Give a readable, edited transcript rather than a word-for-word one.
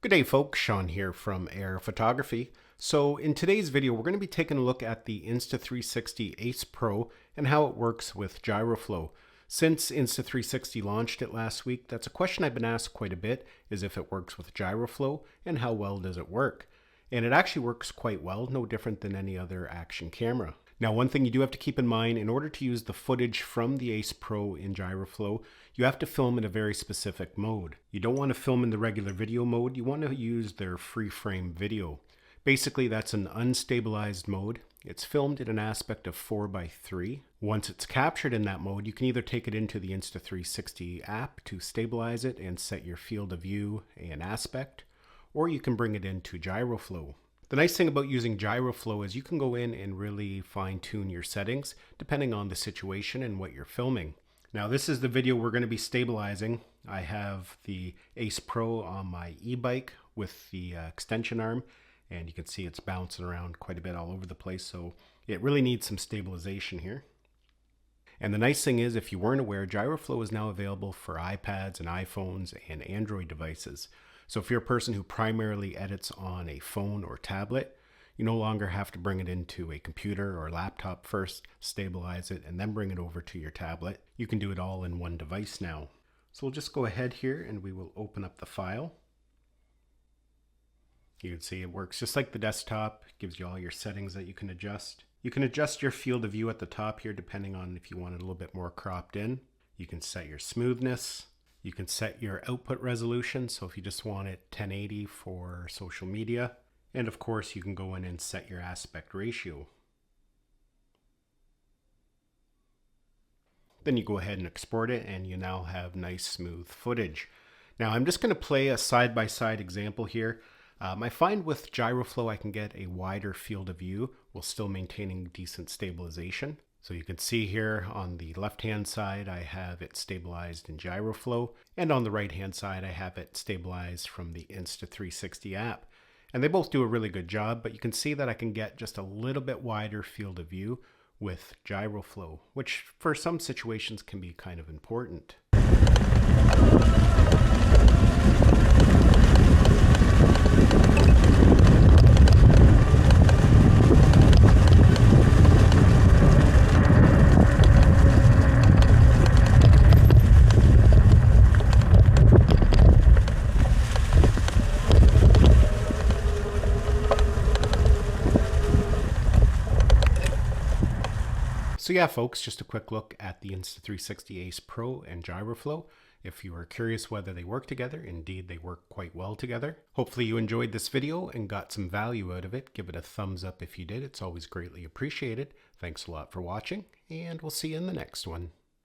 Good day folks, Sean here from Air Photography. So in today's video we're going to be taking a look at the Insta360 Ace Pro and how it works with Gyroflow. Since Insta360 launched it last week, that's a question I've been asked quite a bit, is if it works with Gyroflow and how well does it work. And it actually works quite well, no different than any other action camera. Now, one thing you do have to keep in mind, in order to use the footage from the Ace Pro in Gyroflow, you have to film in a very specific mode. You don't want to film in the regular video mode, you want to use their FreeFrame video. Basically, that's an unstabilized mode. It's filmed in an aspect of 4:3. Once it's captured in that mode, you can either take it into the Insta360 app to stabilize it and set your field of view and aspect, or you can bring it into Gyroflow. The nice thing about using Gyroflow is you can go in and really fine-tune your settings depending on the situation and what you're filming. Now, this is the video we're going to be stabilizing. I have the Ace Pro on my e-bike with the extension arm, and you can see it's bouncing around quite a bit all over the place, so it really needs some stabilization here. And the nice thing is, if you weren't aware, Gyroflow is now available for iPads and iPhones and Android devices. So if you're a person who primarily edits on a phone or tablet, you no longer have to bring it into a computer or laptop first, stabilize it, and then bring it over to your tablet. You can do it all in one device now. So we'll just go ahead here and we will open up the file. You can see it works just like the desktop. It gives you all your settings that you can adjust. You can adjust your field of view at the top here depending on if you want it a little bit more cropped in. You can set your smoothness. You can set your output resolution, so if you just want it 1080 for social media. And of course, you can go in and set your aspect ratio. Then you go ahead and export it, and you now have nice smooth footage. Now I'm just going to play a side-by-side example here. I find with Gyroflow I can get a wider field of view while still maintaining decent stabilization. So you can see here on the left-hand side, I have it stabilized in Gyroflow, and on the right-hand side, I have it stabilized from the Insta360 app. And they both do a really good job, but you can see that I can get just a little bit wider field of view with Gyroflow, which for some situations can be kind of important. So yeah, folks, just a quick look at the Insta360 Ace Pro and Gyroflow. If you are curious whether they work together, indeed they work quite well together. Hopefully you enjoyed this video and got some value out of it. Give it a thumbs up if you did. It's always greatly appreciated. Thanks a lot for watching, and we'll see you in the next one.